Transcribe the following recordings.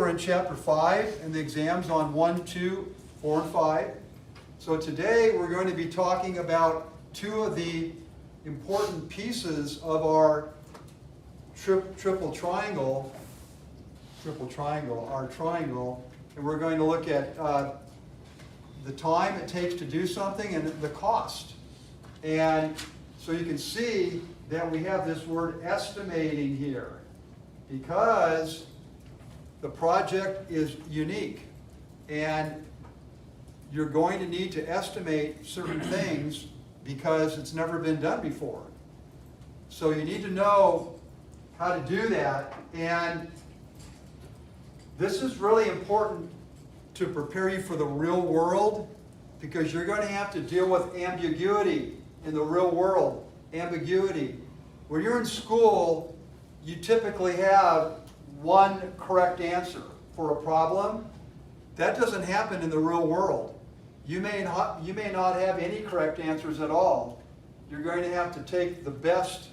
we're in chapter 5 and the exams on 1, 2, 4, and 5. So today we're going to be talking about two of the important pieces of our triple triangle, our triangle, and we're going to look at the time it takes to do something and the cost. And so you can see that we have this word estimating here because the project is unique and you're going to need to estimate certain things because it's never been done before. So you need to know how to do that, and this is really important to prepare you for the real world because you're going to have to deal with ambiguity in the real world. Ambiguity. When you're in school, you typically have one correct answer for a problem. That doesn't happen in the real world. You may not have any correct answers at all. You're going to have to take the best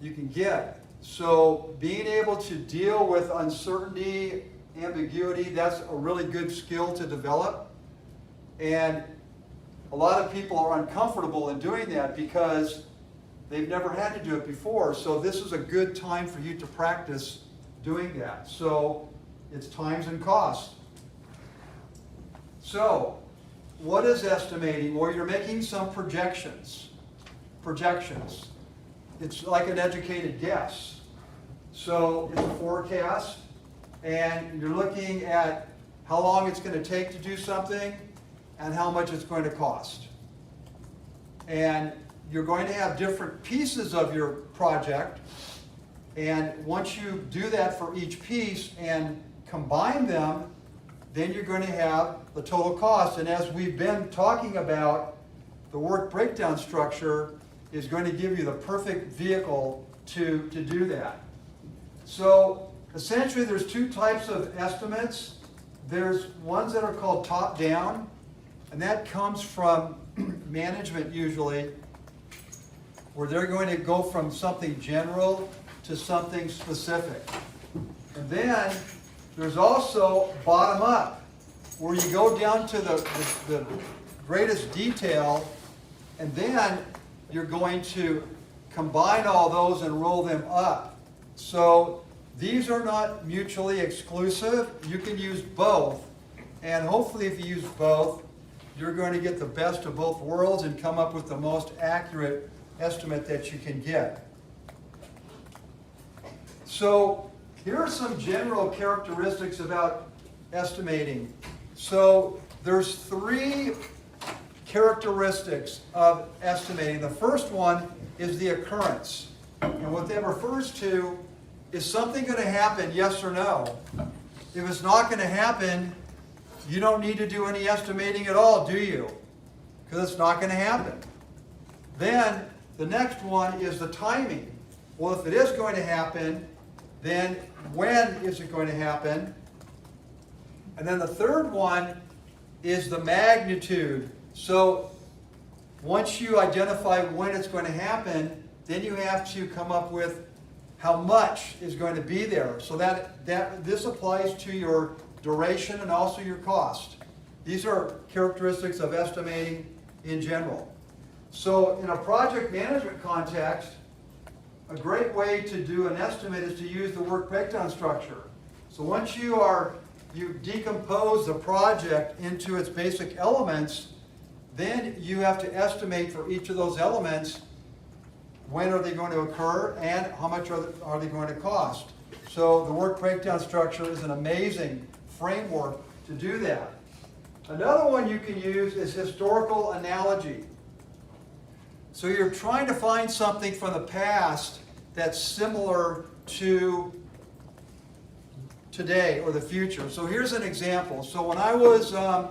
you can get. So being able to deal with uncertainty, ambiguity, that's a really good skill to develop. And a lot of people are uncomfortable in doing that because they've never had to do it before. So this is a good time for you to practice doing that. So it's times and costs. So what is estimating? Well, you're making some projections. It's like an educated guess. So it's a forecast, and you're looking at how long it's going to take to do something and how much it's going to cost. And you're going to have different pieces of your project, and once you do that for each piece and combine them, then you're going to have the total cost. And as we've been talking about, the work breakdown structure is going to give you the perfect vehicle to do that. So essentially there's two types of estimates. There's ones that are called top-down, and that comes from management usually, where they're going to go from something general to something specific. And then there's also bottom-up, where you go down to the greatest detail, and then you're going to combine all those and roll them up. So these are not mutually exclusive. You can use both, and hopefully if you use both, you're going to get the best of both worlds and come up with the most accurate estimate that you can get. So here are some general characteristics about estimating. So there's three characteristics of estimating. The first one is the occurrence. And what that refers to is something going to happen, yes or no? If it's not going to happen, you don't need to do any estimating at all, do you? Because it's not going to happen. Then the next one is the timing. Well, if it is going to happen, then when is it going to happen? And then the third one is the magnitude. So once you identify when it's going to happen, then you have to come up with how much is going to be there. So that this applies to your duration and also your cost. These are characteristics of estimating in general. So in a project management context, a great way to do an estimate is to use the work breakdown structure. So once you decompose the project into its basic elements, then you have to estimate for each of those elements when are they going to occur and how much are they going to cost. So the work breakdown structure is an amazing framework to do that. Another one you can use is historical analogy. So you're trying to find something from the past that's similar to today or the future. So here's an example. So when I was a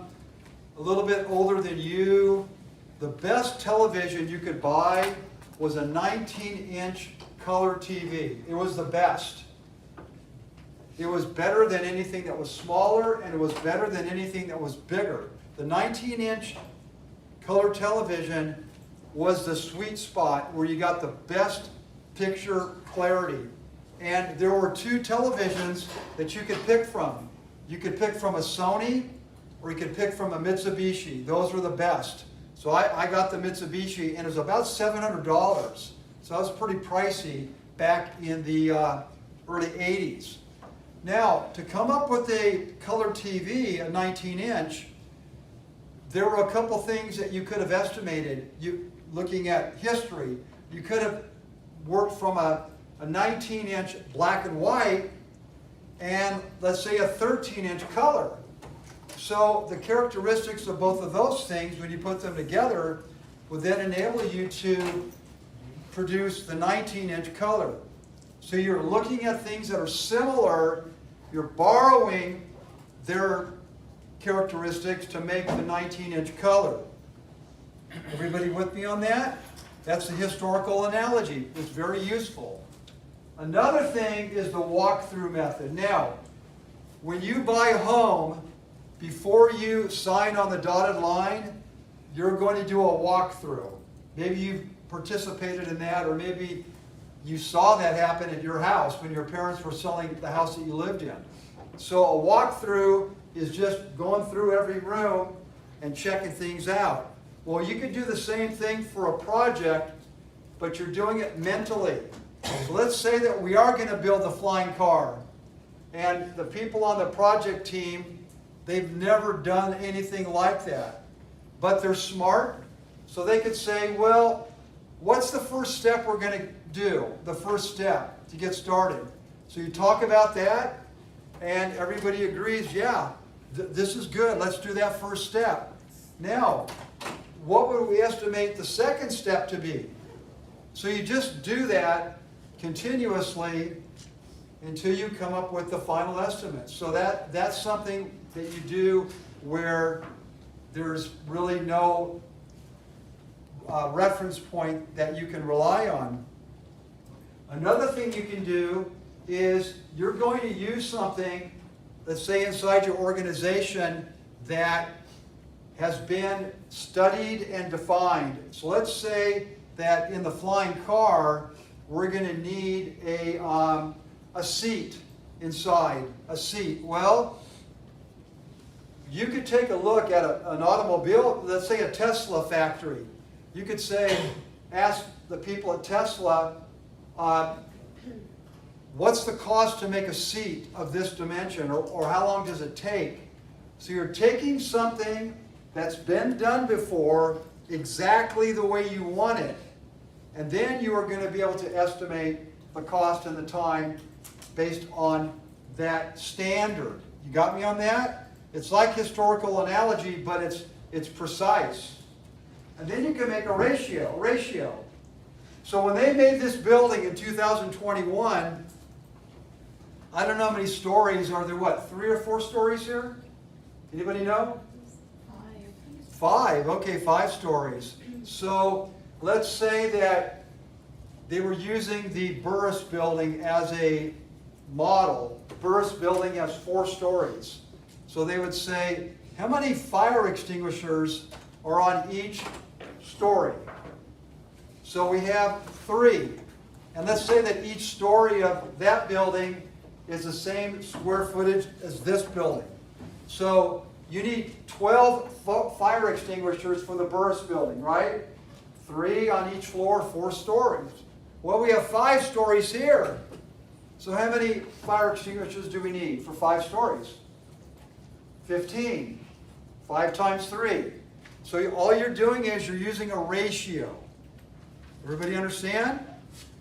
little bit older than you, the best television you could buy was a 19-inch color TV. It was the best. It was better than anything that was smaller, and it was better than anything that was bigger. The 19-inch color television was the sweet spot where you got the best picture clarity. And there were two televisions that you could pick from. You could pick from a Sony or you could pick from a Mitsubishi. Those were the best. So I got the Mitsubishi, and it was about $700. So that was pretty pricey back in the early 80s. Now, to come up with a color TV, a 19-inch, there were a couple things that you could have estimated. Looking at history, you could have worked from a 19-inch black and white and, let's say, a 13-inch color. So the characteristics of both of those things, when you put them together, would then enable you to produce the 19-inch color. So you're looking at things that are similar, you're borrowing their characteristics to make the 19-inch color. Everybody with me on that? That's the historical analogy. It's very useful. Another thing is the walkthrough method. Now, when you buy a home, before you sign on the dotted line, you're going to do a walkthrough. Maybe you've participated in that, or maybe you saw that happen at your house when your parents were selling the house that you lived in. So a walkthrough is just going through every room and checking things out. Well, you could do the same thing for a project, but you're doing it mentally. So let's say that we are going to build a flying car, and the people on the project team, they've never done anything like that. But they're smart, so they could say, well, what's the first step we're going to do? The first step to get started. So you talk about that, and everybody agrees, yeah, this is good. Let's do that first step. Now, what would we estimate the second step to be? So you just do that continuously until you come up with the final estimate. So that's something that you do where there's really no reference point that you can rely on. Another thing you can do is you're going to use something, let's say inside your organization, that has been studied and defined. So let's say that in the flying car, we're going to need a seat inside, a seat. Well, you could take a look at an automobile, let's say a Tesla factory. You could say, ask the people at Tesla, what's the cost to make a seat of this dimension, or how long does it take? So you're taking something that's been done before exactly the way you want it, and then you are going to be able to estimate the cost and the time based on that standard. You got me on that? It's like historical analogy, but it's precise. And then you can make a ratio. So when they made this building in 2021, I don't know how many stories. Are there, what, 3 or 4 stories here? Anybody know? 5. Okay, 5 stories. So let's say that they were using the Burris building as a model. The Burris building has 4 stories. So they would say, how many fire extinguishers are on each story? So we have 3. And let's say that each story of that building is the same square footage as this building. So you need 12 fire extinguishers for the Burris building, right? 3 on each floor, 4 stories. Well, we have 5 stories here. So how many fire extinguishers do we need for 5 stories? 15. 5 times 3. So all you're doing is you're using a ratio. Everybody understand?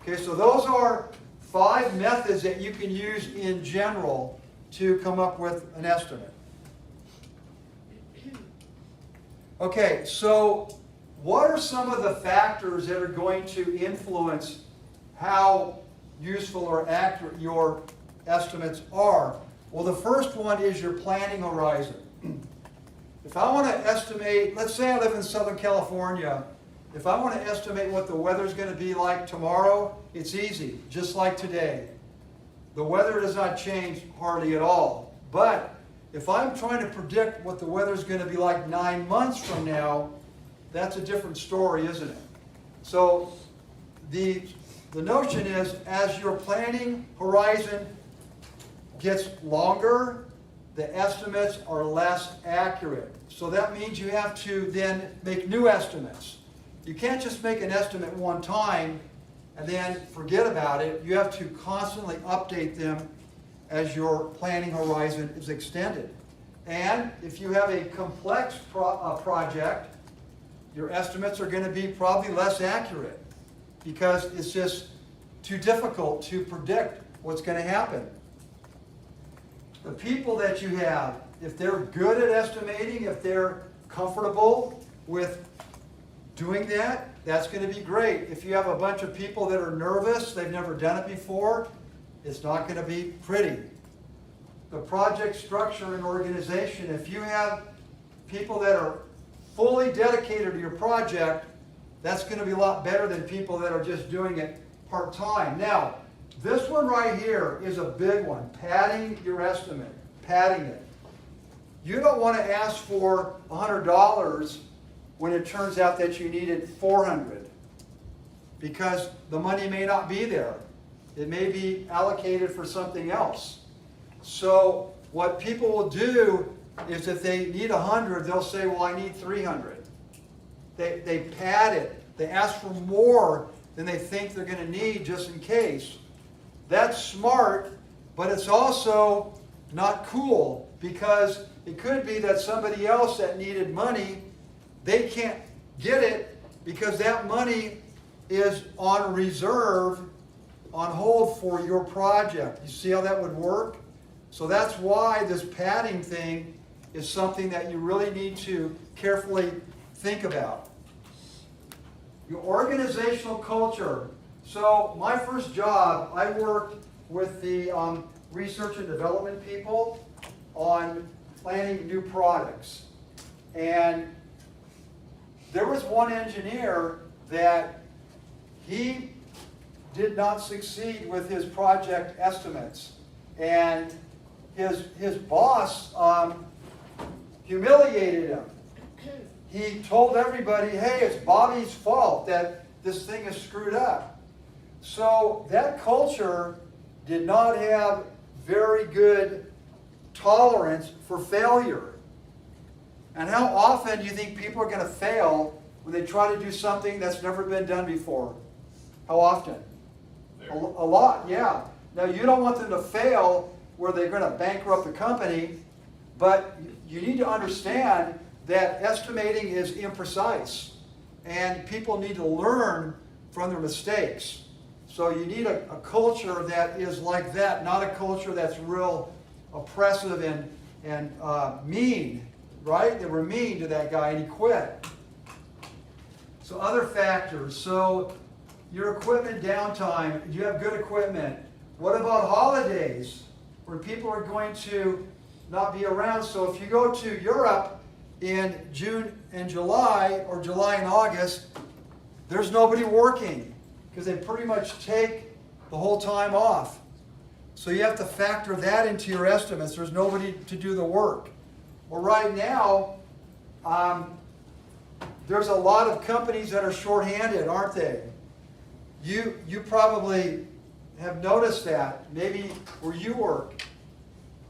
Okay, so those are 5 methods that you can use in general to come up with an estimate. Okay, so what are some of the factors that are going to influence how useful or accurate your estimates are? Well, the first one is your planning horizon. If I want to estimate, let's say I live in Southern California, if I want to estimate what the weather's going to be like tomorrow, it's easy, just like today. The weather does not change hardly at all. But if I'm trying to predict what the weather's going to be like 9 months from now, that's a different story, isn't it? So the notion is, as your planning horizon gets longer, the estimates are less accurate. So that means you have to then make new estimates. You can't just make an estimate one time and then forget about it. You have to constantly update them as your planning horizon is extended. And if you have a complex project, your estimates are going to be probably less accurate because it's just too difficult to predict what's going to happen. The people that you have, if they're good at estimating, if they're comfortable with doing that, that's going to be great. If you have a bunch of people that are nervous, they've never done it before, it's not going to be pretty. The project structure and organization, if you have people that are fully dedicated to your project, that's going to be a lot better than people that are just doing it part-time. Now, this one right here is a big one, padding your estimate, padding it. You don't want to ask for $100 when it turns out that you needed $400 because the money may not be there. It may be allocated for something else. So what people will do is if they need 100, they'll say, well, I need 300. They pad it. They ask for more than they think they're going to need just in case. That's smart, but it's also not cool because it could be that somebody else that needed money, they can't get it because that money is on reserve, on hold for your project. You see how that would work? So that's why this padding thing is something that you really need to carefully think about. Your organizational culture. So my first job, I worked with the research and development people on planning new products. And there was one engineer that he did not succeed with his project estimates. And his boss humiliated him. He told everybody, hey, it's Bobby's fault that this thing is screwed up. So that culture did not have very good tolerance for failure. And how often do you think people are going to fail when they try to do something that's never been done before? How often? A lot, yeah. Now you don't want them to fail where they're going to bankrupt the company, but you need to understand that estimating is imprecise and people need to learn from their mistakes. So you need a culture that is like that, not a culture that's real oppressive and mean, right? They were mean to that guy and he quit. So other factors. So your equipment downtime, do you have good equipment? What about holidays where people are going to not be around? So if you go to Europe in June and July, or July and August, there's nobody working because they pretty much take the whole time off. So you have to factor that into your estimates. There's nobody to do the work. Well, right now, there's a lot of companies that are shorthanded, aren't they? You probably have noticed that. Maybe where you work,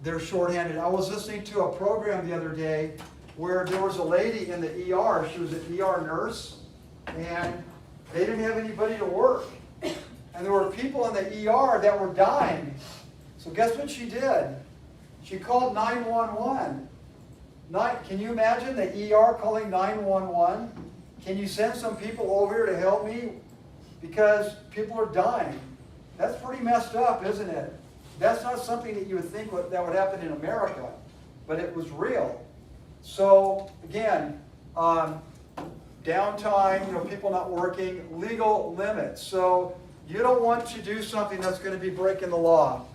they're shorthanded. I was listening to a program the other day where there was a lady in the ER. She was an ER nurse, and they didn't have anybody to work. And there were people in the ER that were dying. So guess what she did? She called 911. Can you imagine the ER calling 911? Can you send some people over here to help me? Because people are dying. That's pretty messed up, isn't it? That's not something that you would think that would happen in America, but it was real. So again, downtime, people not working, legal limits. So you don't want to do something that's going to be breaking the law,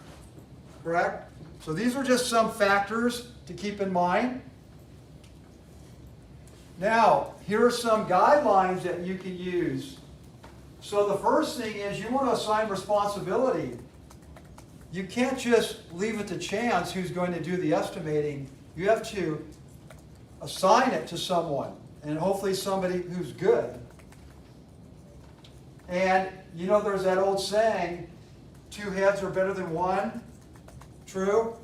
correct? So these are just some factors to keep in mind. Now, here are some guidelines that you can use. So the first thing is you want to assign responsibility. You can't just leave it to chance who's going to do the estimating. You have to assign it to someone, and hopefully somebody who's good. And there's that old saying, 2 heads are better than one. True?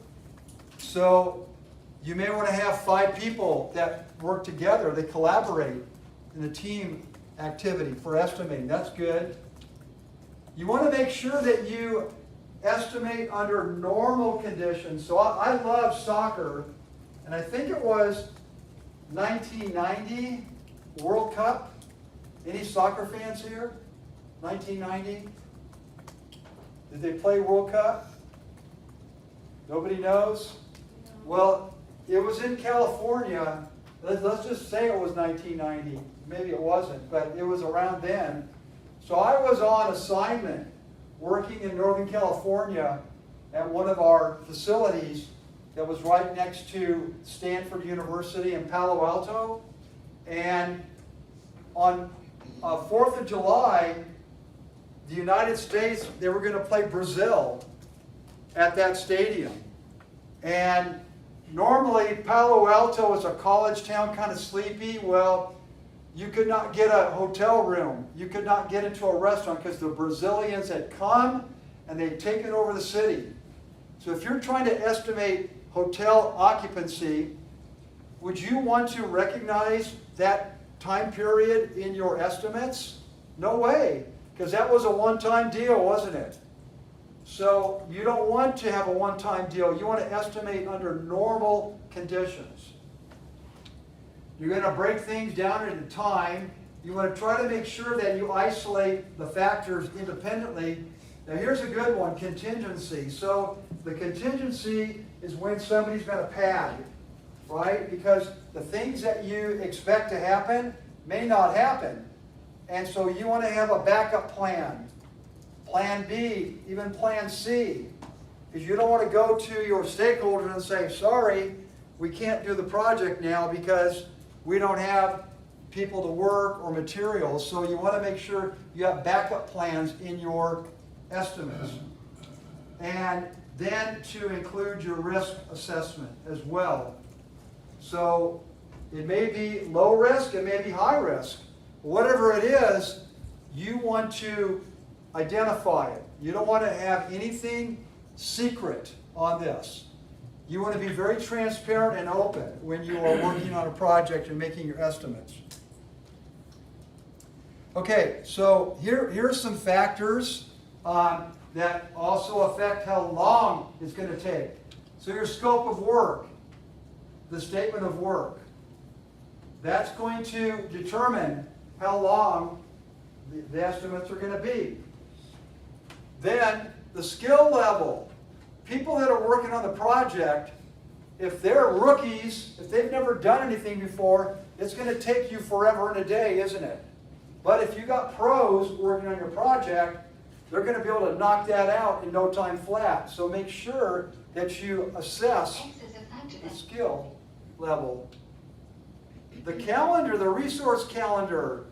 So You may want to have 5 people that work together. They collaborate in a team activity for estimating. That's good. You want to make sure that you estimate under normal conditions. So I love soccer, and I think it was 1990 World Cup. Any soccer fans here? 1990? Did they play World Cup? Nobody knows? Well, it was in California. Let's just say it was 1990. Maybe it wasn't, but it was around then. So I was on assignment working in Northern California at one of our facilities that was right next to Stanford University in Palo Alto. And on 4th of July, the United States, they were going to play Brazil at that stadium. And normally Palo Alto is a college town, kind of sleepy. Well, you could not get a hotel room. You could not get into a restaurant because the Brazilians had come and they'd taken over the city. So if you're trying to estimate hotel occupancy, would you want to recognize that time period in your estimates? No way, because that was a one-time deal, wasn't it? So you don't want to have a one-time deal. You want to estimate under normal conditions. You're going to break things down into time. You want to try to make sure that you isolate the factors independently. Now here's a good one, contingency. So the contingency is when somebody's going to pad, right? Because the things that you expect to happen may not happen. And so you want to have a backup plan. Plan B, even plan C. Because you don't want to go to your stakeholders and say, sorry, we can't do the project now because we don't have people to work or materials. So you want to make sure you have backup plans in your estimates. And then to include your risk assessment as well. So it may be low risk, it may be high risk. Whatever it is, you want to identify it. You don't want to have anything secret on this. You want to be very transparent and open when you are working on a project and making your estimates. Okay, so here's some factors that also affect how long it's going to take. So your scope of work, the statement of work, that's going to determine how long the estimates are going to be. Then the skill level. People that are working on the project, if they're rookies, if they've never done anything before, it's going to take you forever and a day, isn't it? But if you got pros working on your project, they're going to be able to knock that out in no time flat. So make sure that you assess the skill level. The calendar, the resource calendar,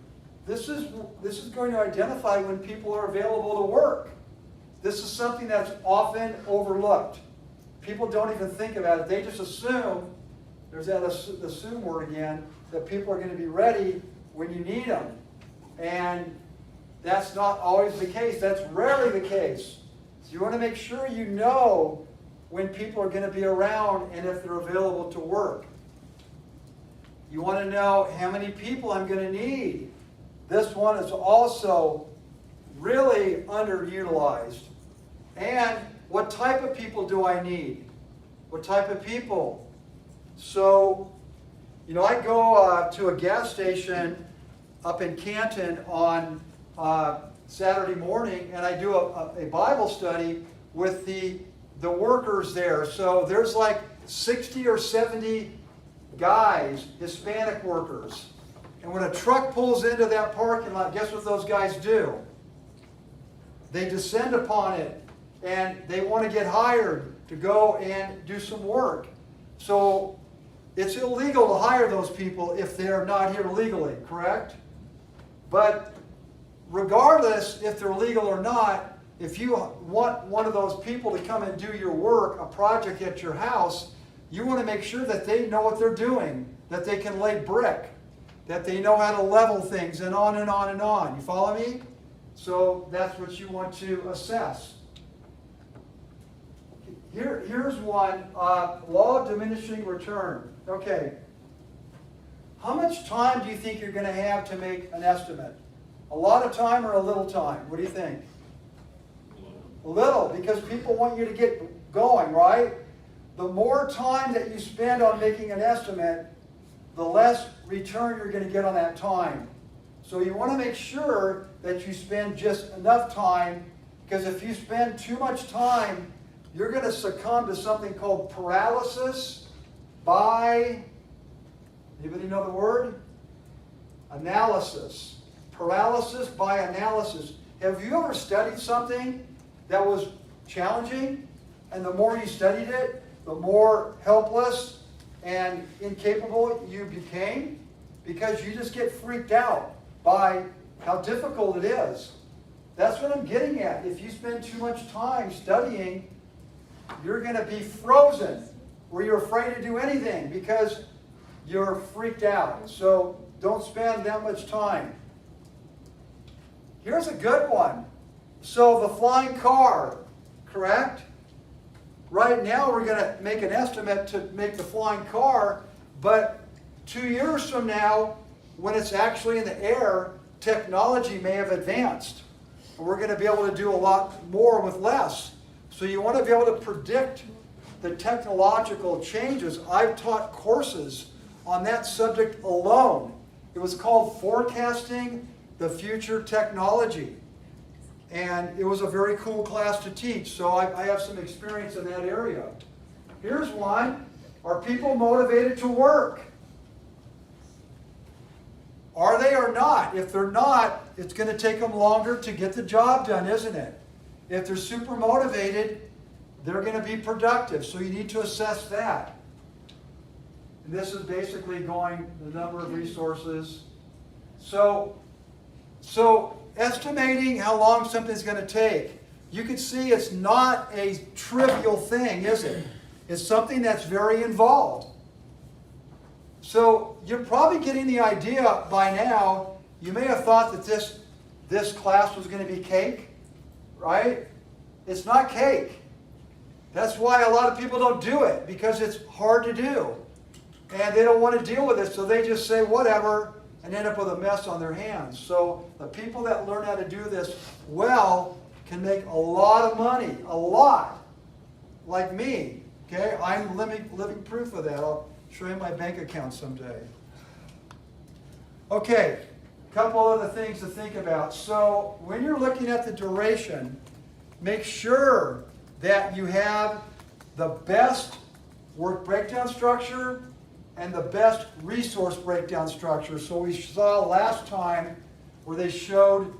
this is going to identify when people are available to work. This is something that's often overlooked. People don't even think about it. They just assume, there's that assume word again, that people are going to be ready when you need them. And that's not always the case. That's rarely the case. So you want to make sure you know when people are going to be around and if they're available to work. You want to know how many people I'm going to need. This one is also really underutilized. And what type of people do I need? What type of people? So, I go to a gas station up in Canton on Saturday morning, and I do a Bible study with the workers there. So there's like 60 or 70 guys, Hispanic workers. And when a truck pulls into that parking lot, guess what those guys do? They descend upon it, and they want to get hired to go and do some work. So it's illegal to hire those people if they're not here legally, correct? But regardless if they're legal or not, if you want one of those people to come and do your work, a project at your house, you want to make sure that they know what they're doing, that they can lay brick, that they know how to level things, and on and on and on. You follow me? So that's what you want to assess. Here's one, law of diminishing return. Okay. How much time do you think you're going to have to make an estimate? A lot of time or a little time? What do you think? A little, because people want you to get going, right? The more time that you spend on making an estimate, the less return you're going to get on that time. So you want to make sure that you spend just enough time, because if you spend too much time, you're going to succumb to something called paralysis by, anybody know the word? Analysis. Paralysis by analysis. Have you ever studied something that was challenging, and the more you studied it, the more helpless and incapable you became? Because you just get freaked out by how difficult it is. That's what I'm getting at. If you spend too much time studying, you're going to be frozen, where you're afraid to do anything because you're freaked out. So don't spend that much time. Here's a good one. So the flying car, correct? Right now we're going to make an estimate to make the flying car, but 2 years from now, when it's actually in the air, technology may have advanced. And we're going to be able to do a lot more with less. So you want to be able to predict the technological changes. I've taught courses on that subject alone. It was called Forecasting the Future Technology. And it was a very cool class to teach, so I have some experience in that area. Here's one. Are people motivated to work? Are they or not? If they're not, it's going to take them longer to get the job done, isn't it? If they're super motivated, they're going to be productive, so you need to assess that. And this is basically going the number of resources. So estimating how long something's going to take, you can see it's not a trivial thing, is it? It's something that's very involved. So you're probably getting the idea by now. You may have thought that this class was going to be cake, right? It's not cake. That's why a lot of people don't do it, because it's hard to do. And they don't want to deal with it, so they just say whatever and end up with a mess on their hands. So the people that learn how to do this well can make a lot of money, a lot, like me. Okay, I'm living proof of that. I'll show you my bank account someday. Okay, a couple other things to think about. So when you're looking at the duration, make sure that you have the best work breakdown structure and the best resource breakdown structure. So we saw last time where they showed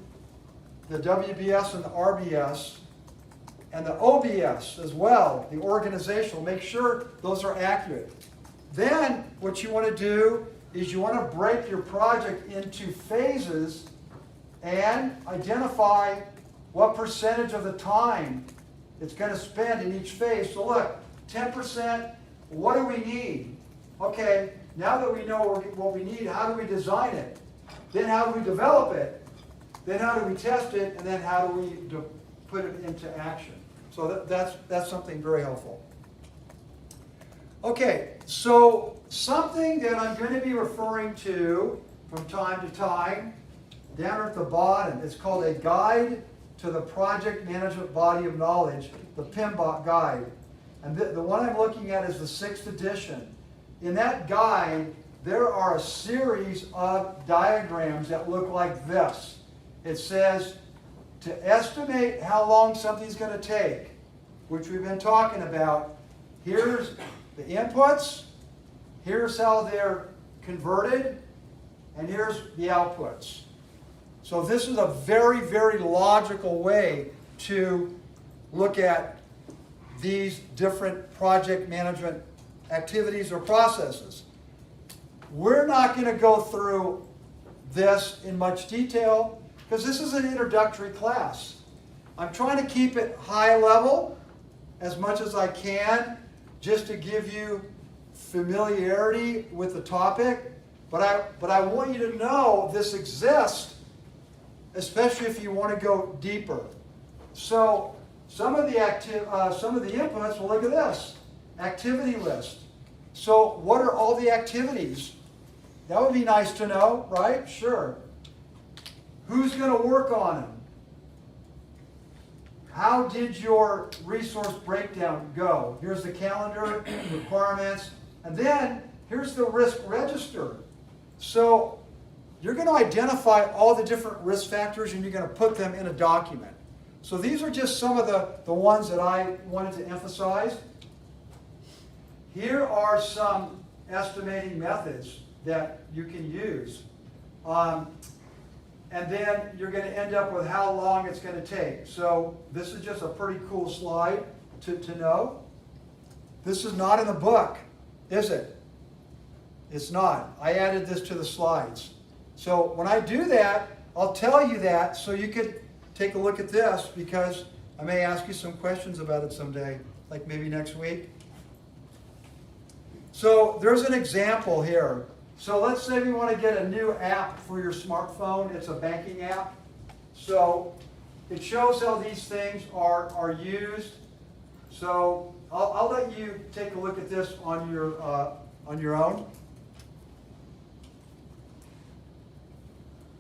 the WBS and the RBS and the OBS as well, the organizational. Make sure those are accurate. Then what you want to do is you want to break your project into phases and identify what percentage of the time it's going to spend in each phase. So look, 10%, what do we need? Okay, now that we know what we need, how do we design it? Then how do we develop it? Then how do we test it? And then how do we put it into action? So that's something very helpful. Okay, so something that I'm going to be referring to from time to time, down at the bottom, it's called a Guide to the Project Management Body of Knowledge, the PMBOK Guide. And the one I'm looking at is the 6th edition. In that guide, there are a series of diagrams that look like this. It says, to estimate how long something's going to take, which we've been talking about, here's the inputs, here's how they're converted, and here's the outputs. So this is a very, very logical way to look at these different project management activities or processes. We're not going to go through this in much detail because this is an introductory class. I'm trying to keep it high level as much as I can just to give you familiarity with the topic, but I want you to know this exists, especially if you want to go deeper. So some of the inputs, well, look at this, activity list. So what are all the activities? That would be nice to know, right? Sure. Who's going to work on them? How did your resource breakdown go? Here's the calendar, requirements, and then here's the risk register. So you're going to identify all the different risk factors and you're going to put them in a document. So these are just some of the ones that I wanted to emphasize. Here are some estimating methods that you can use. And then you're going to end up with how long it's going to take. So this is just a pretty cool slide to know. This is not in the book, is it? It's not. I added this to the slides. So when I do that, I'll tell you that so you could take a look at this, because I may ask you some questions about it someday, like maybe next week. So there's an example here. So let's say we want to get a new app for your smartphone. It's a banking app. So it shows how these things are used. So I'll let you take a look at this on your own.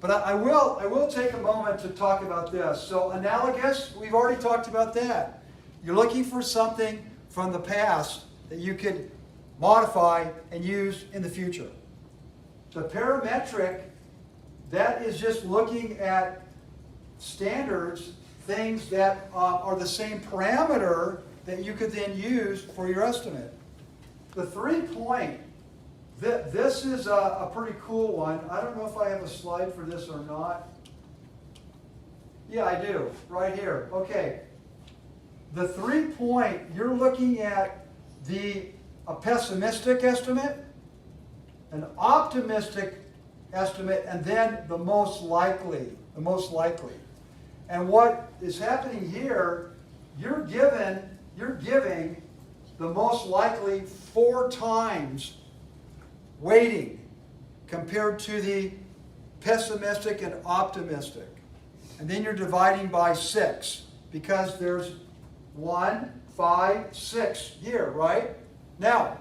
But I will take a moment to talk about this. So analogous, we've already talked about that. You're looking for something from the past that you could modify and use in the future. The parametric, that is just looking at standards, things that are the same parameter that you could then use for your estimate. The 3-point, this is a pretty cool one. I don't know if I have a slide for this or not. Yeah, I do, right here. Okay. The 3-point, you're looking at a pessimistic estimate, an optimistic estimate, and then the most likely. And what is happening here, you're giving the most likely 4 times weighting compared to the pessimistic and optimistic. And then you're dividing by 6, because there's 1, 5, 6 here, right? Now,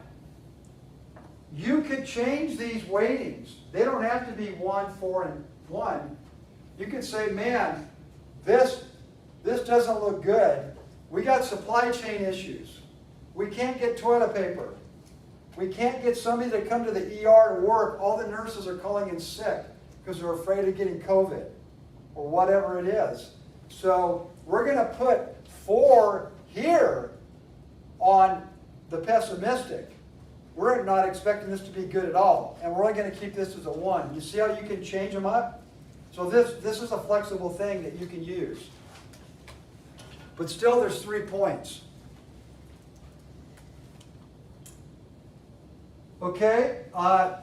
you could change these weightings. They don't have to be 1, 4, and 1. You could say, man, this doesn't look good. We got supply chain issues. We can't get toilet paper. We can't get somebody to come to the ER to work. All the nurses are calling in sick because they're afraid of getting COVID or whatever it is. So we're going to put 4 here on the pessimistic. We're not expecting this to be good at all, and we're only going to keep this as a 1. You see how you can change them up? So this is a flexible thing that you can use. But still, there's 3 points. Okay, and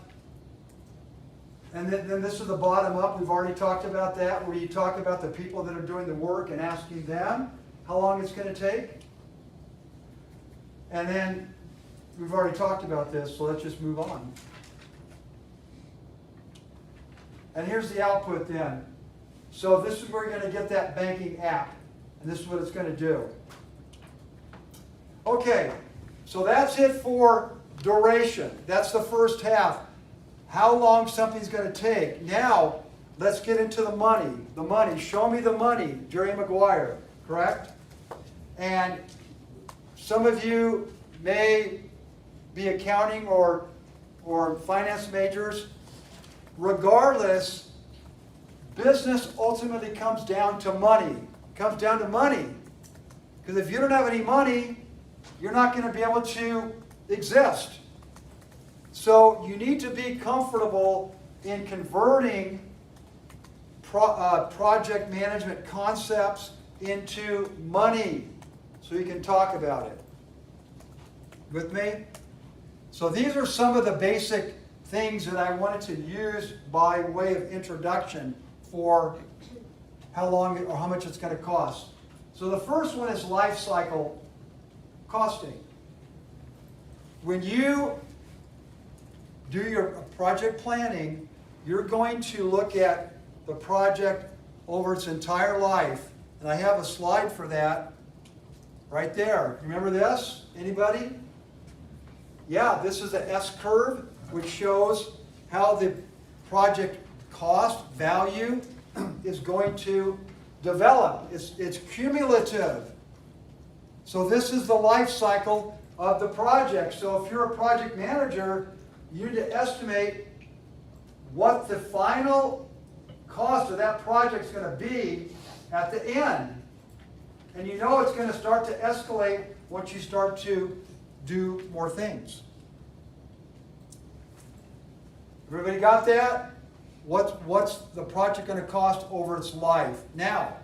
then this is the bottom up. We've already talked about that, where you talk about the people that are doing the work and asking them how long it's going to take. And then we've already talked about this, so let's just move on. And here's the output then. So this is where you're going to get that banking app, and this is what it's going to do. Okay, so that's it for duration. That's the first half. How long something's going to take. Now, let's get into the money. The money. Show me the money. Jerry McGuire, correct? And some of you may be accounting or finance majors. Regardless, business ultimately comes down to money. Comes down to money. Because if you don't have any money, you're not going to be able to exist. So you need to be comfortable in converting project management concepts into money so you can talk about it. With me? So these are some of the basic things that I wanted to use by way of introduction for how long or how much it's going to cost. So the first one is life cycle costing. When you do your project planning, you're going to look at the project over its entire life. And I have a slide for that. right there. Remember this? Anybody? Yeah, this is the S-curve, which shows how the project cost value is going to develop. It's cumulative. So this is the life cycle of the project. So if you're a project manager, you need to estimate what the final cost of that project is going to be at the end. And you know it's going to start to escalate once you start to do more things. Everybody got that? What's the project going to cost over its life? Now,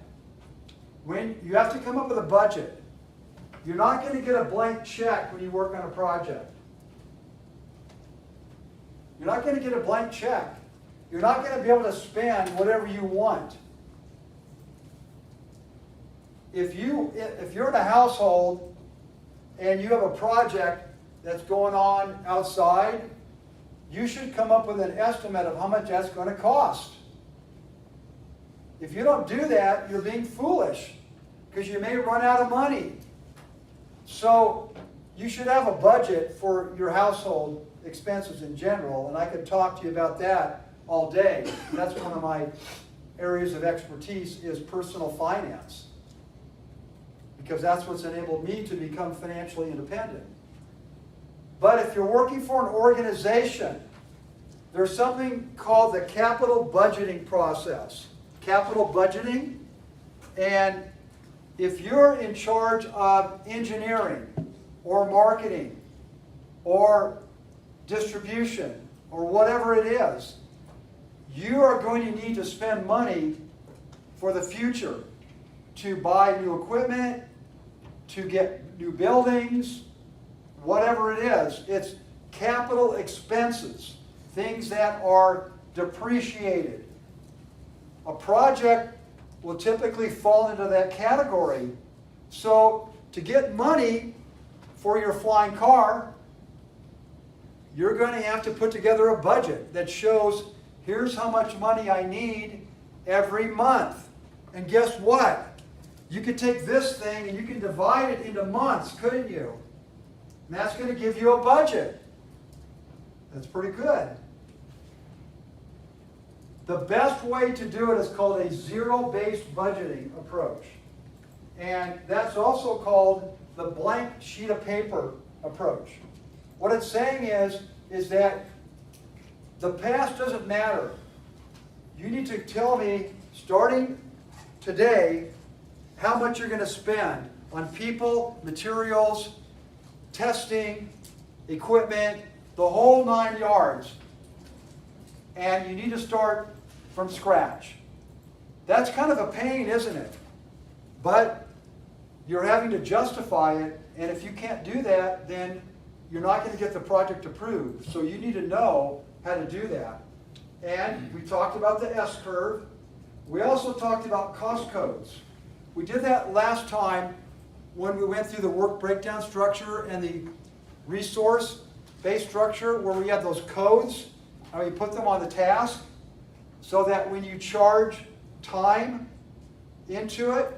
when you have to come up with a budget, you're not going to get a blank check when you work on a project. You're not going to get a blank check. You're not going to be able to spend whatever you want. If you're in a household and you have a project that's going on outside, you should come up with an estimate of how much that's going to cost. If you don't do that, you're being foolish because you may run out of money. So you should have a budget for your household expenses in general, and I could talk to you about that all day. That's one of my areas of expertise is personal finance, because that's what's enabled me to become financially independent. But if you're working for an organization, there's something called the capital budgeting process. Capital budgeting, and if you're in charge of engineering or marketing or distribution or whatever it is, you are going to need to spend money for the future to buy new equipment, to get new buildings, whatever it is. It's capital expenses, things that are depreciated. A project will typically fall into that category. So to get money for your flying car, you're going to have to put together a budget that shows, here's how much money I need every month. And guess what? You could take this thing and you can divide it into months, couldn't you? And that's going to give you a budget. That's pretty good. The best way to do it is called a zero-based budgeting approach. And that's also called the blank sheet of paper approach. What it's saying is that the past doesn't matter. You need to tell me, starting today, how much you're going to spend on people, materials, testing, equipment, the whole 9 yards. And you need to start from scratch. That's kind of a pain, isn't it? But you're having to justify it, and if you can't do that, then you're not going to get the project approved. So you need to know how to do that. And we talked about the S-curve. We also talked about cost codes. We did that last time when we went through the work breakdown structure and the resource-based structure, where we have those codes and we put them on the task so that when you charge time into it,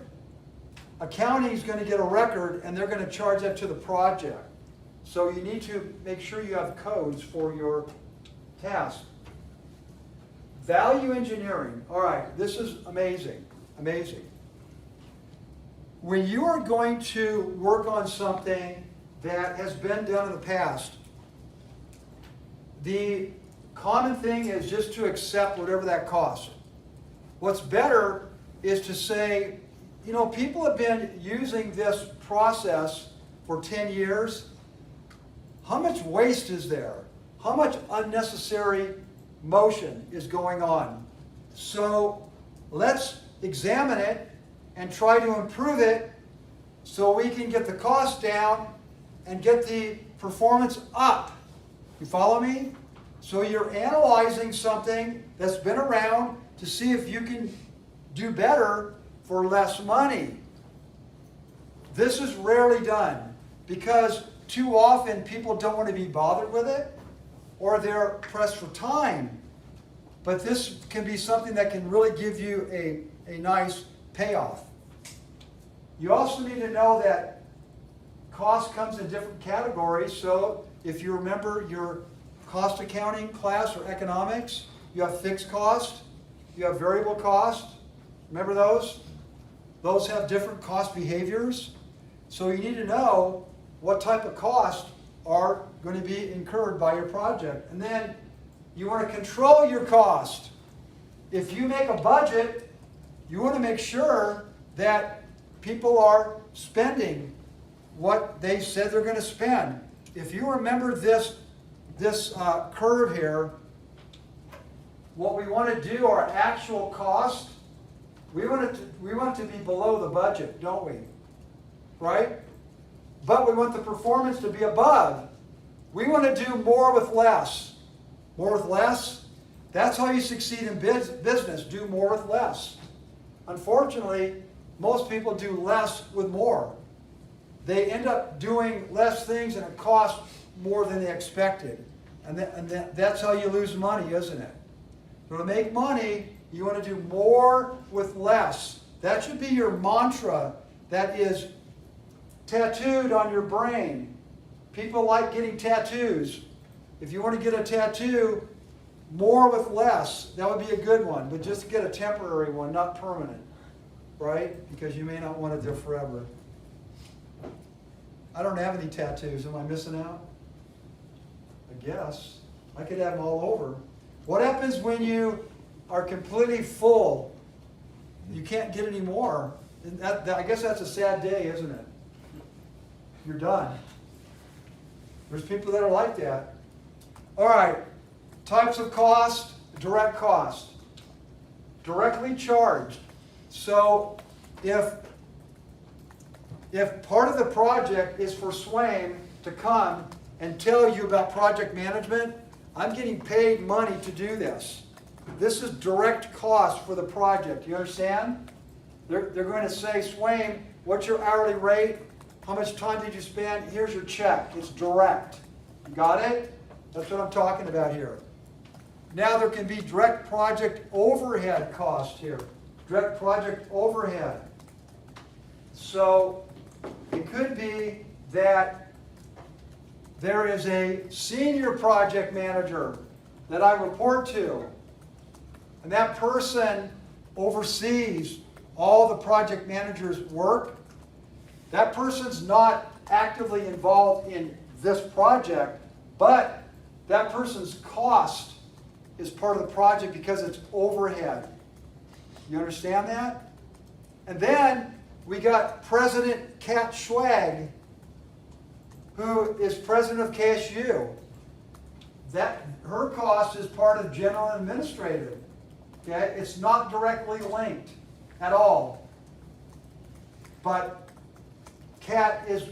accounting is going to get a record and they're going to charge that to the project. So you need to make sure you have codes for your task. Value engineering. All right, this is amazing. Amazing. When you are going to work on something that has been done in the past, the common thing is just to accept whatever that costs. What's better is to say, you know, people have been using this process for 10 years. How much waste is there? How much unnecessary motion is going on? So let's examine it and try to improve it so we can get the cost down and get the performance up. You follow me? So you're analyzing something that's been around to see if you can do better for less money. This is rarely done because too often people don't want to be bothered with it, or they're pressed for time. But this can be something that can really give you a nice payoff. You also need to know that cost comes in different categories. So if you remember your cost accounting class or economics, you have fixed cost, you have variable cost. Remember those? Those have different cost behaviors. So you need to know what type of costs are going to be incurred by your project. And then you want to control your cost. If you make a budget, you want to make sure that people are spending what they said they're going to spend. If you remember this curve here, what we want to do, our actual cost, we want it to be below the budget, don't we? Right? But we want the performance to be above. We want to do more with less. More with less? That's how you succeed in business. Do more with less. Unfortunately, most people do less with more. They end up doing less things and it costs more than they expected. And that's how you lose money, isn't it? So to make money, you want to do more with less. That should be your mantra that is tattooed on your brain. People like getting tattoos. If you want to get a tattoo, more with less, that would be a good one. But just get a temporary one, not permanent. Right? Because you may not want it there forever. I don't have any tattoos. Am I missing out? I guess. I could have them all over. What happens when you are completely full? You can't get any more. I guess that's a sad day, isn't it? You're done. There's people that are like that. All right. Types of cost, direct cost. Directly charged. So if part of the project is for Swaim to come and tell you about project management, I'm getting paid money to do this. This is direct cost for the project. You understand? They're going to say, Swaim, what's your hourly rate? How much time did you spend? Here's your check. It's direct. You got it? That's what I'm talking about here. Now there can be direct project overhead cost here. Direct project overhead. So it could be that there is a senior project manager that I report to, and that person oversees all the project manager's work. That person's not actively involved in this project, but that person's cost is part of the project because it's overhead. You understand that? And then we got President Kat Schwag, who is president of KSU. Her cost is part of general and administrative. Okay? It's not directly linked at all. But Kat is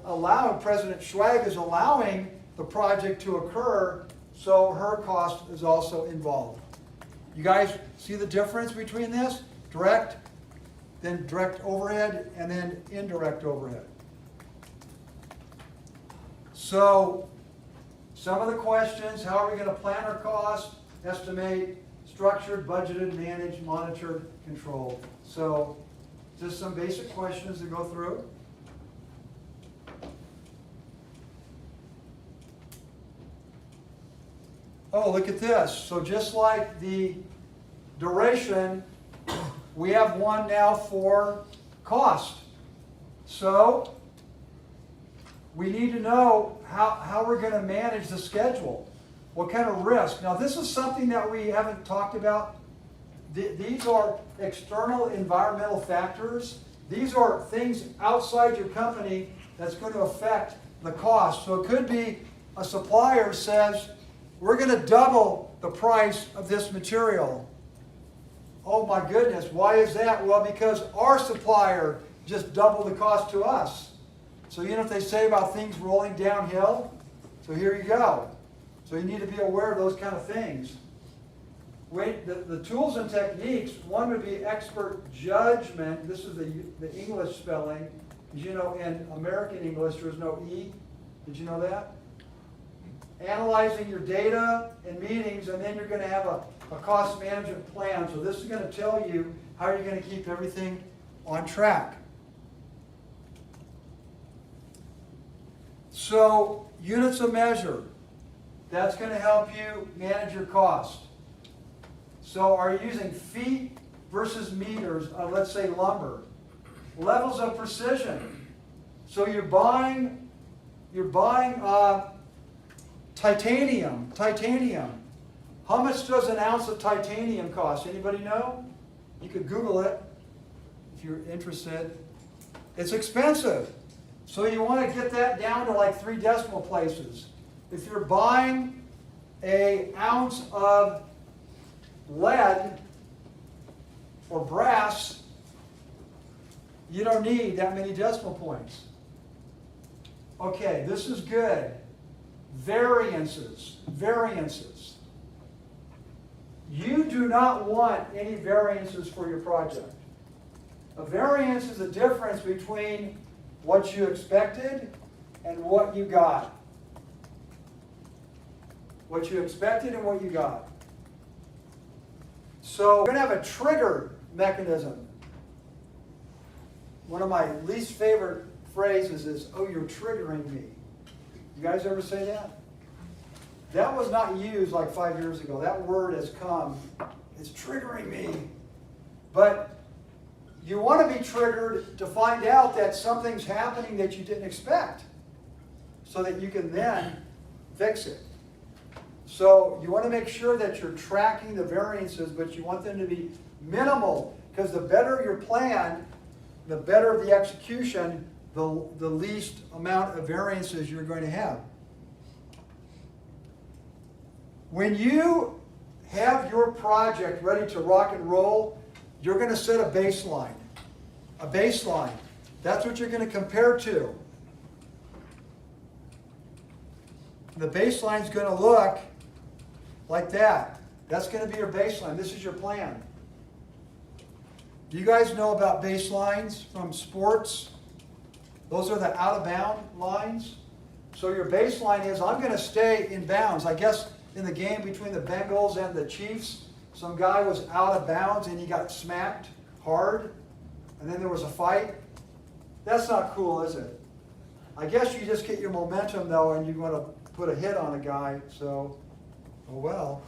allowing, President Schwag is allowing the project to occur, so her cost is also involved. You guys see the difference between this? Direct, then direct overhead, and then indirect overhead. So, some of the questions: how are we going to plan our costs, estimate, structured, budgeted, managed, monitored, controlled? So, just some basic questions to go through. Oh, look at this. So just like the duration, we have one now for cost. So we need to know how we're going to manage the schedule. What kind of risk? Now this is something that we haven't talked about. These are external environmental factors. These are things outside your company that's going to affect the cost. So it could be a supplier says, we're going to double the price of this material. Oh my goodness, why is that? Well, because our supplier just doubled the cost to us. So you know what they say about things rolling downhill? So here you go. So you need to be aware of those kind of things. Wait, the tools and techniques, one would be expert judgment. This is the English spelling. As you know, in American English, there's no E. Did you know that? Analyzing your data in meetings, and then you're going to have a cost management plan. So this is going to tell you how you're going to keep everything on track. So units of measure, that's going to help you manage your cost. So are you using feet versus meters of, let's say, lumber? Levels of precision. So you're buying titanium. How much does an ounce of titanium cost? Anybody know? You could Google it if you're interested. It's expensive. So you want to get that down to like 3 decimal places. If you're buying an ounce of lead or brass, you don't need that many decimal points. Okay, this is good. Variances. You do not want any variances for your project. A variance is the difference between what you expected and what you got. What you expected and what you got. So we're going to have a trigger mechanism. One of my least favorite phrases is, "Oh, you're triggering me." You guys ever say that? That was not used like 5 years ago. That word has come. It's triggering me. But you want to be triggered to find out that something's happening that you didn't expect, so that you can then fix it. So you want to make sure that you're tracking the variances, but you want them to be minimal, because the better your plan, the better the execution, the least amount of variances you're going to have. When you have your project ready to rock and roll, you're going to set a baseline. A baseline. That's what you're going to compare to. The baseline is going to look like that. That's going to be your baseline. This is your plan. Do you guys know about baselines from sports? Those are the out-of-bound lines. So your baseline is, I'm going to stay in bounds. I guess in the game between the Bengals and the Chiefs, some guy was out of bounds and he got smacked hard, and then there was a fight. That's not cool, is it? I guess you just get your momentum, though, and you want to put a hit on a guy, so, oh well.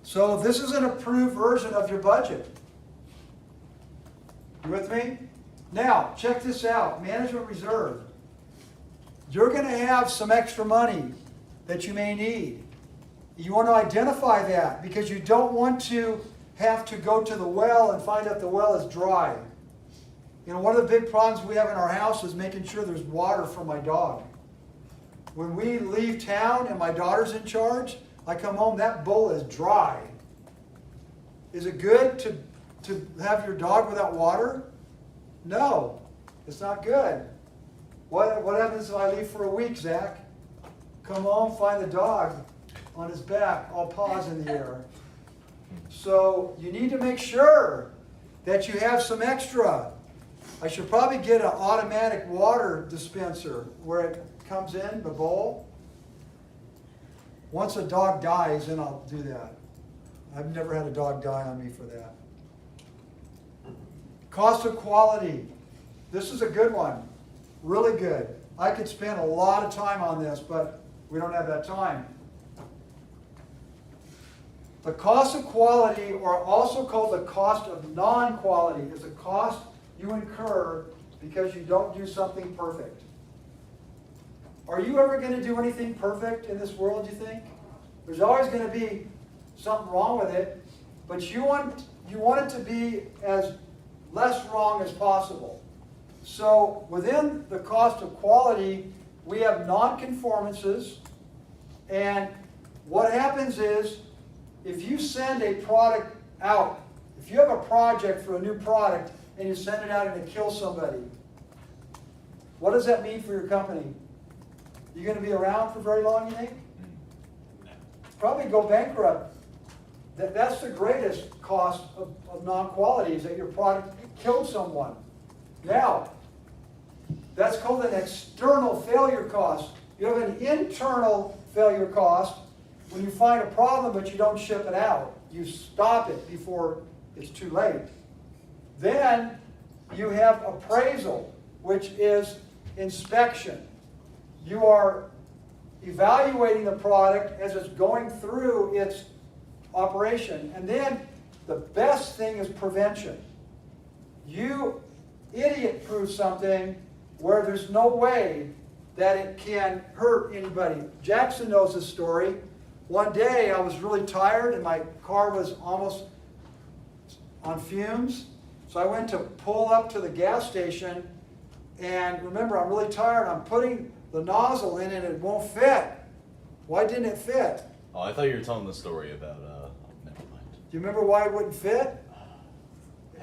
So this is an approved version of your budget. You with me? Now, check this out. Management reserve. You're going to have some extra money that you may need. You want to identify that, because you don't want to have to go to the well and find out the well is dry. You know, one of the big problems we have in our house is making sure there's water for my dog. When we leave town and my daughter's in charge, I come home, that bowl is dry. Is it good to have your dog without water? No, it's not good. What happens if I leave for a week, Zach? Come home, find the dog on his back, all paws in the air. So you need to make sure that you have some extra. I should probably get an automatic water dispenser where it comes in the bowl. Once a dog dies, then I'll do that. I've never had a dog die on me for that. Cost of quality. This is a good one. Really good. I could spend a lot of time on this, but we don't have that time. The cost of quality, or also called the cost of non-quality, is a cost you incur because you don't do something perfect. Are you ever going to do anything perfect in this world, you think? There's always going to be something wrong with it, but you want it to be as less wrong as possible. So within the cost of quality, we have non-conformances, and what happens is, if you send a product out, if you have a project for a new product and you send it out and it kills somebody, what does that mean for your company? You going to be around for very long, you think? Probably go bankrupt. That's the greatest cost of non-quality, is that your product killed someone. Now, that's called an external failure cost. You have an internal failure cost when you find a problem but you don't ship it out. You stop it before it's too late. Then you have appraisal, which is inspection. You are evaluating the product as it's going through its operation. And then the best thing is prevention. You idiot-proof something where there's no way that it can hurt anybody. Jackson knows this story. One day I was really tired and my car was almost on fumes. So I went to pull up to the gas station, and remember, I'm really tired. I'm putting the nozzle in and it won't fit. Why didn't it fit? Oh, I thought you were telling the story about, never mind. Do you remember why it wouldn't fit?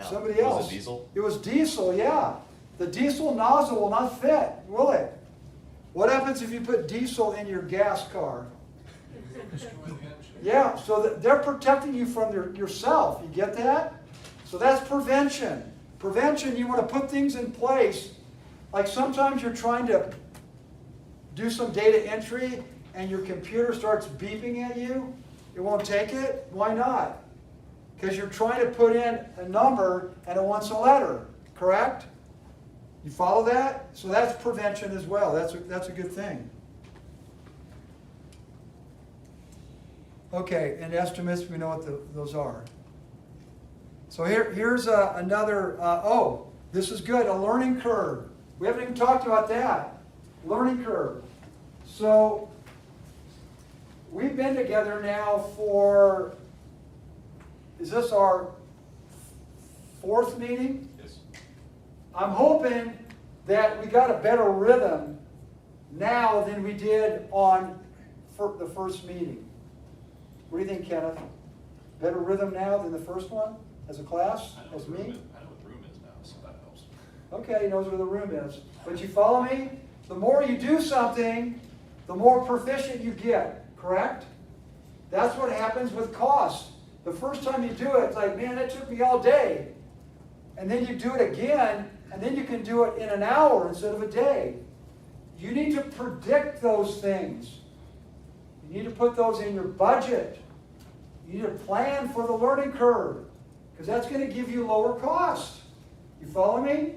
Somebody else. Was it diesel? It was diesel, yeah. The diesel nozzle will not fit, will it? What happens if you put diesel in your gas car? Yeah, so they're protecting you from yourself. You get that? So that's prevention. Prevention, you want to put things in place. Like sometimes you're trying to do some data entry and your computer starts beeping at you. It won't take it. Why not? Because you're trying to put in a number and it wants a letter, correct? You follow that? So that's prevention as well. That's a good thing. Okay, and estimates, we know what those are. So here's another, oh, this is good, a learning curve. We haven't even talked about that. Learning curve. So we've been together now for, is this our 4th meeting? Yes. I'm hoping that we got a better rhythm now than we did on the first meeting. What do you think, Kenneth? Better rhythm now than the first one as a class, as me? I know what the room is now, so that helps. Okay, he knows where the room is. But you follow me? The more you do something, the more proficient you get, correct? That's what happens with cost. The first time you do it, it's like, man, that took me all day. And then you do it again, and then you can do it in an hour instead of a day. You need to predict those things. You need to put those in your budget. You need to plan for the learning curve, because that's going to give you lower cost. You follow me?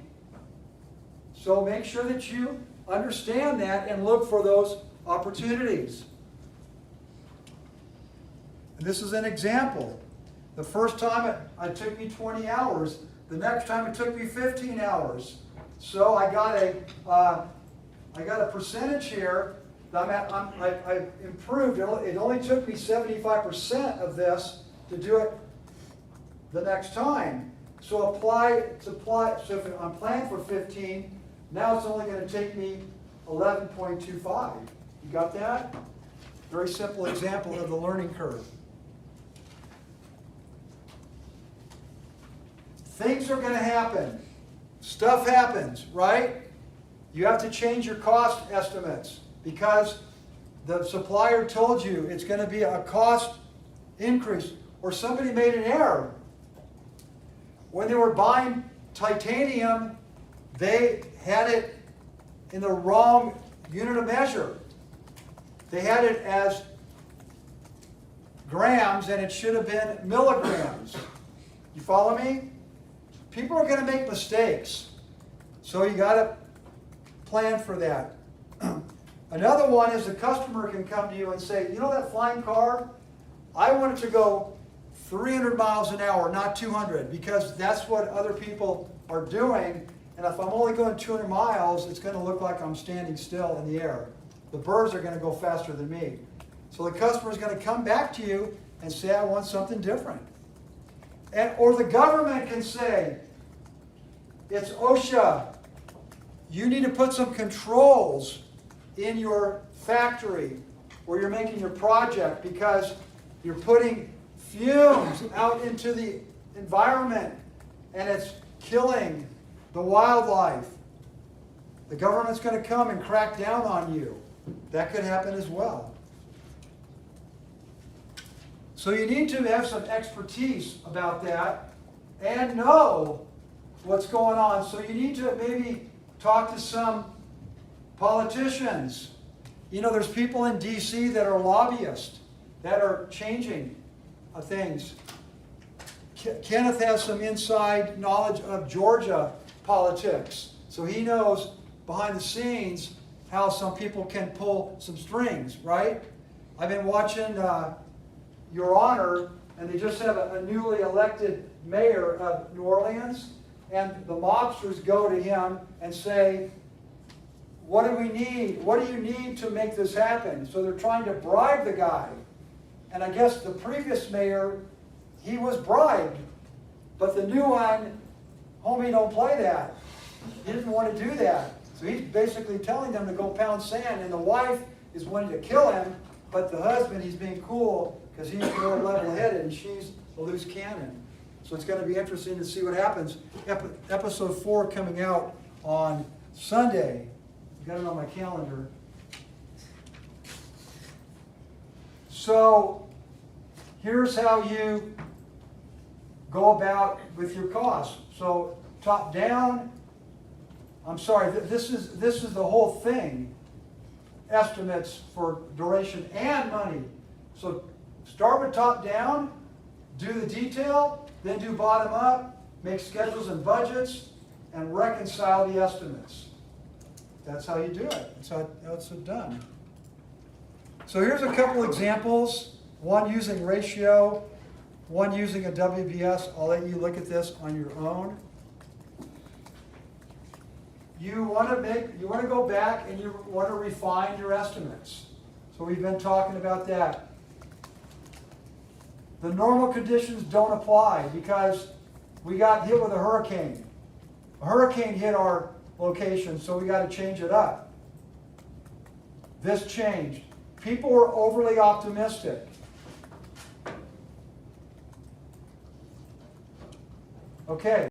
So make sure that you understand that and look for those opportunities. And this is an example. The first time it took me 20 hours. The next time it took me 15 hours. So I got a percentage here. I improved. It only took me 75% of this to do it the next time. So so if I'm planning for 15, now it's only going to take me 11.25. You got that? Very simple example of the learning curve. Things are going to happen. Stuff happens, right? You have to change your cost estimates because the supplier told you it's going to be a cost increase, or somebody made an error. When they were buying titanium, they had it in the wrong unit of measure. They had it as grams and it should have been milligrams. You follow me? People are going to make mistakes. So you got to plan for that. Another one is the customer can come to you and say, you know that flying car? I want it to go 300 miles an hour, not 200, because that's what other people are doing. And if I'm only going 200 miles, it's going to look like I'm standing still in the air. The birds are going to go faster than me. So the customer is going to come back to you and say, I want something different. Or the government can say, it's OSHA. You need to put some controls in your factory where you're making your project because you're putting fumes out into the environment and it's killing the wildlife. The government's going to come and crack down on you. That could happen as well. So you need to have some expertise about that and know what's going on. So you need to maybe talk to some politicians. You know, there's people in D.C. that are lobbyists that are changing things. Kenneth has some inside knowledge of Georgia politics. So he knows behind the scenes how some people can pull some strings, right? I've been watching Your Honor, and they just have a newly elected mayor of New Orleans, and the mobsters go to him and say, what do we need? What do you need to make this happen? So they're trying to bribe the guy. And I guess the previous mayor, he was bribed. But the new one, homie, don't play that. He didn't want to do that. So he's basically telling them to go pound sand. And the wife is wanting to kill him, but the husband, he's being cool because he's more level-headed and she's a loose cannon. So it's going to be interesting to see what happens. Episode 4 coming out on Sunday. I've got it on my calendar. So here's how you go about with your costs. So top down, I'm sorry, this is the whole thing. Estimates for duration and money. So start with top down, do the detail, then do bottom up, make schedules and budgets, and reconcile the estimates. That's how you do it. That's how it's done. So here's a couple examples. One using ratio, one using a WBS. I'll let you look at this on your own. You want to go back and you want to refine your estimates. So we've been talking about that. The normal conditions don't apply because we got hit with a hurricane. A hurricane hit our location, so we got to change it up. This changed. People were overly optimistic. Okay.